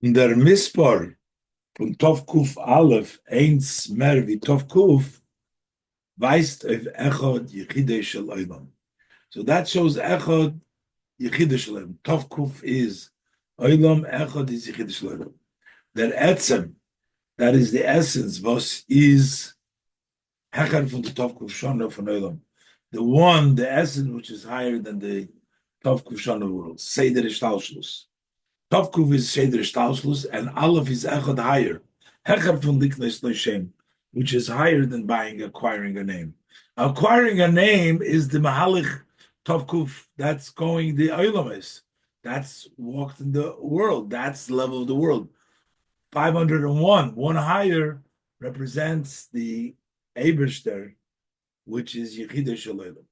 In der Mispor von Tov Kuf Aleph, eins mehr wie Tov Kuf, weist auf Echad Yechidei Shel Olam. So that shows Echad Yechidei Shel Olam. Tov Kuf is Olam, Echad is Yechidei Shel Olam. Der Etzem, that is the essence, was is Hechad von der Tov Kuf Shana von Olam. The one, the essence which is higher than the Tov Kuf Shana world. Seder Ishtalshlus. Tovkuv is Seder Shtalshlus, and Aleph is Echad higher. Hechad from Liknes Loishem, which is higher than acquiring a name. Acquiring a name is the Mahalich Tovkuv, that's going the Oilamis. That's walked in the world. That's the level of the world. 501, one higher, represents the Eberster, which is Yechideh Shalolim.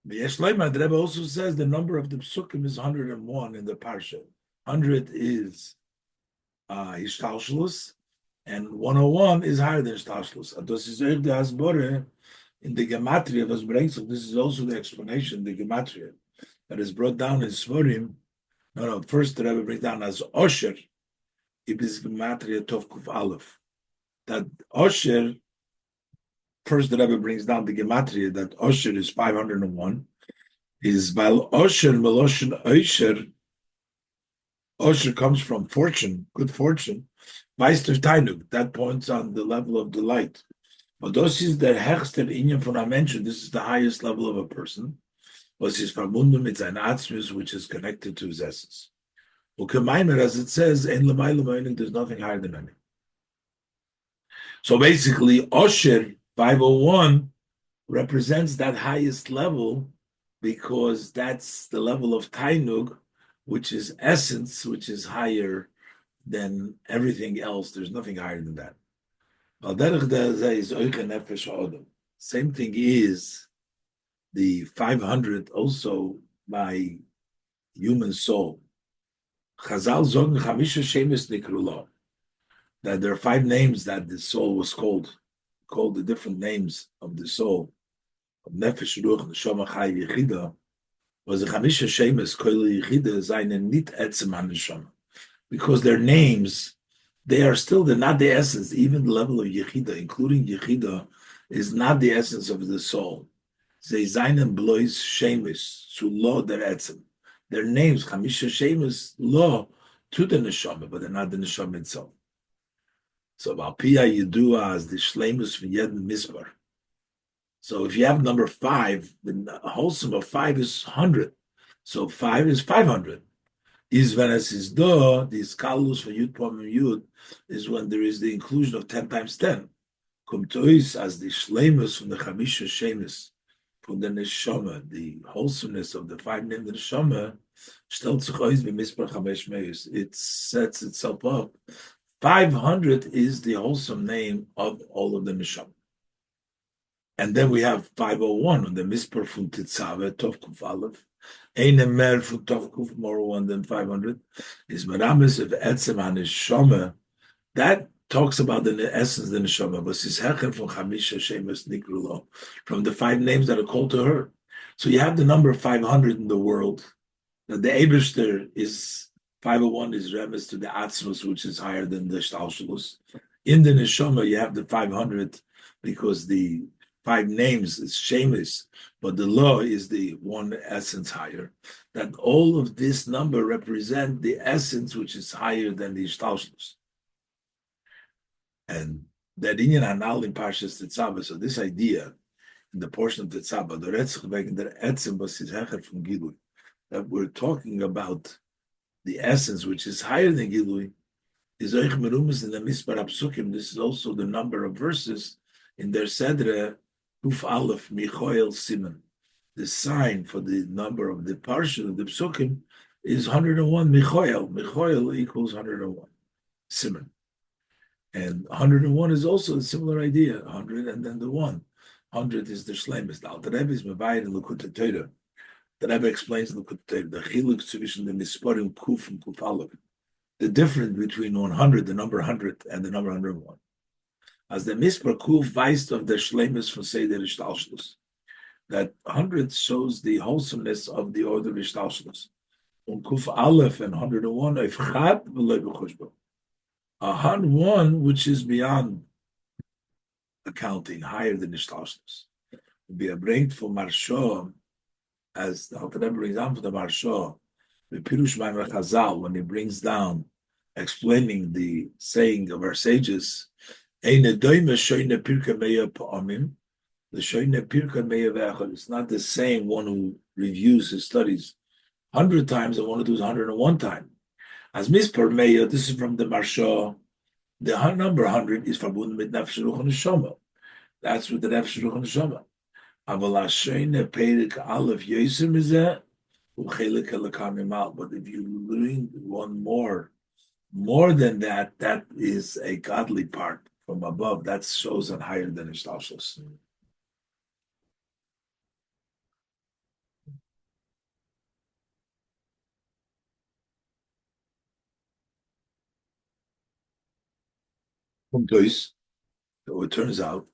The Rebbe also says the number of the psukim is 101 in the parsha. 100 is Hishtalshlus, and 101 is higher than Hishtalshlus. In the Gematria was brings, so this is also the explanation, the Gematria, that is brought down in Svarim. No, first the Rebbe brings down as Osher, it is Gematria Tovkuf Aleph. That Osher, first the Rebbe brings down the Gematria, that Osher is 501, is Val Osher Meloshin Osher. Osher comes from fortune, good fortune. Meister Tainug, that points on the level of delight. But this is the hechster inyan von a mention. This is the highest level of a person. Was is verbunden mit sein Atzmus, which is connected to his essence. Ukemaimer, as it says, en l'mayla there's nothing higher than any. So basically, Osher 501 represents that highest level because that's the level of Tainug, which is essence, which is higher than everything else. There's nothing higher than that. Same thing is the 500 also by human soul. Chazal zogen chamisha shemes nikrulo. That there are 5 names that the soul was called the different names of the soul. Nefesh, Ruach, Neshama, Chai, Yechida. Was the chamisha shemes koil Yechida seine nit etzem haneshama. Because their names, they're not the essence. Even the level of Yechida, including Yechida, is not the essence of the soul. They seinen blois shemes zu lo der etzem. Their names, chamisha shemes lo, to the neshama, but they're not the neshama itself. So Valpia Yedua as the shlemus from Yedin Mispar. So if you have number 5, the wholesome of 5 is 100. So 5 is 500. Is when it is do, the skalus for Yud Pom Yud is when there is the inclusion of 10 times 10. Come to us as the shlemus from the chamisha shemus from the neshama, the wholesomeness of the 5 named neshama, stellt sich aus wie Mispar Chamesh Meis. It sets itself up. 500 is the wholesome name of all of the neshama. And then we have 501 on the Mispar from Tetzave, Tovkuf Aleph. Eine mehr von Tovkuf, more one than 500, is Meramis of Etzem HaNeshama. That talks about the essence of the Neshama, but it's Hechen from Chamisha Shemus Nikrulo, from the 5 names that are called to her. So you have the number 500 in the world. That the Eberster is 501 is remes to the Atzmus, which is higher than the Shtalshalus. In the Neshama, you have the 500 because the 5 names is Shemus, but the law is the one essence higher. That all of this number represent the essence which is higher than the Shtalshalus. And that inyan anal in Parshas Tetzave. So this idea in the portion of Tetzave, the Retzach wegen der Etzem was is hecher from Gilui, that we're talking about the essence which is higher than Gilui, is Oich Merumas in the Mispar Apsukim. This is also the number of verses in their Sedre, Kuf Aleph, Michoel Siman. The sign for the number of the Parsha of the Psukim is 101 Michoel. Michoel equals 101 Siman. And 101 is also a similar idea, 100 and then the 1. 100 is the Shlemis. Now, the Rebbe is Mavayid in Lekutei Torah. The Rebbe explains in Lekutei Torah, the Chiluk Tzivishim, the Nisparim Kuf and Kuf Aleph. The difference between 100, the number 100, and the number 101. As the Mispar Kuf weist of the Shlemis from Seder Ishtalshlus. That 100 shows the wholesomeness of the order of Ishtalshlus. on Kuf Aleph and 101, if Chad v'lo b'chushba. 101, which is beyond accounting, higher than Ishtashnus. Be a bring for Marsha, as the Alter Rebbe brings down for the Marsha, the Pirush Maimer Chazal, when he brings down, explaining the saying of our sages, Eine doime shoyne pirke meya pa'amim, the shoyne pirke meya ve'echad. It's not the same one who reviews his studies 100 times and one who does 101 times. As mispar meya, this is from the Marsha, the number 100 is verbunden mit Nefesh Ruach Neshama. That's with the Nefesh Ruach Neshama. Aval Hashoyne perik aleph yoser mizeh, u'chelek elakam imal. But if you learn one more than that, that is a godly part from above. That shows on higher than Ishtalshus. From Tois, so it turns out,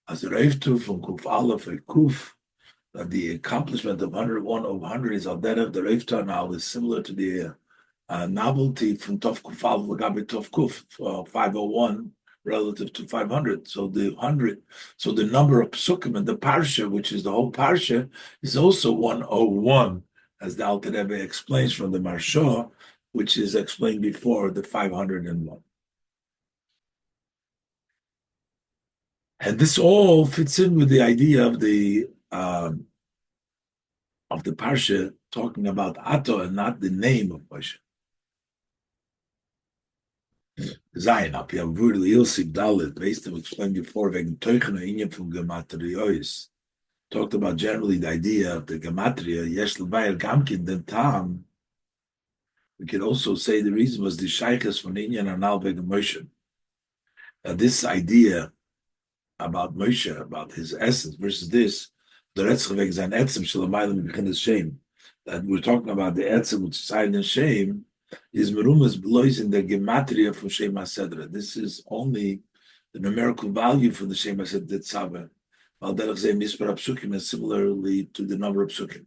as a Reiftu from Kuf Aleph a Kuf, that the accomplishment of 101 over 100 is Adar. The Reiftu now is similar to the novelty from Tov Kuf Aleph Gabi Tov Kuf 501 relative to 500. So the 100, so the number of psukim in the parsha, which is the whole parsha, is also 101, as the Alter Rebbe explains from the Marsha, which is explained before the 501. And this all fits in with the idea of the parsha talking about Ato and not the name of Moshe. Zayin, up here, really Ilsik Dalit, based on explained before, wegen Teuchene Inyan from Gematriois, talked about generally the idea of the Gematria, Yesh Levayer Gamkin, the Tam. We could also say the reason was the Shaykhs from Inyan and Al wegen Moshe. This idea about Moshe, about his essence versus this, the Retzch wegen sein Etzem, Shalamaylam begin his shame. That we're talking about the Etzem, which is hiding in shame, is Merumas Blois in the Gematria for Shema Sedra. This is only the numerical value for the Shema Sedra Tetzave. And similarly to the number of psukim.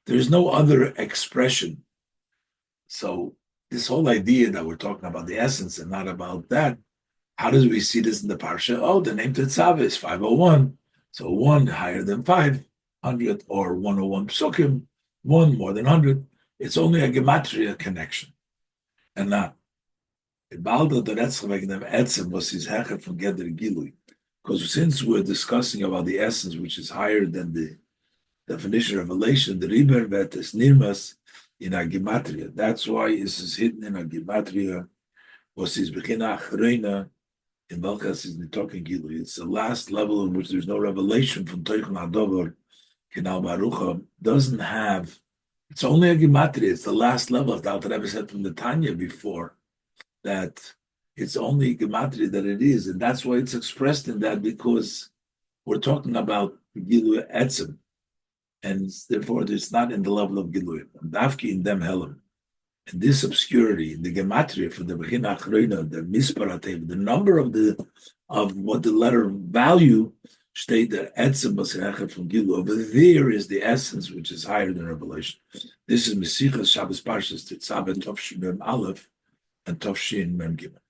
There is no other expression. So this whole idea that we're talking about the essence and not about that, how do we see this in the parsha? Oh, the name Tetzave is 501. So one higher than 500 or 101 psukim, one more than 100. It's only a gematria connection, and not. Because since we're discussing about the essence, which is higher than the definition of revelation, the riber vet is nirmas in a gematria. That's why this is hidden in a gematria. Was is bechina achreina in Balkas is talking gilui. It's the last level in which there's no revelation from Teichon Adover. Kinal Barucha doesn't have. It's only a gematria. It's the last level, as the Alter Rebbe said from the Tanya before, that it's only gematria that it is, and that's why it's expressed in that, because we're talking about Gilu Etzem, and therefore it's not in the level of Gilu. Dafki in them Helam. And this obscurity, the gematria for the Bechina Achreina, the Misparatev, the number of what the letter value state that Etzem Basirachet from Gilu. Over there is the essence which is higher than revelation. This is Mesichas Shabbos Parshas Tetzave Tov Shin Mem Aleph and Tov Shin Mem Gimel.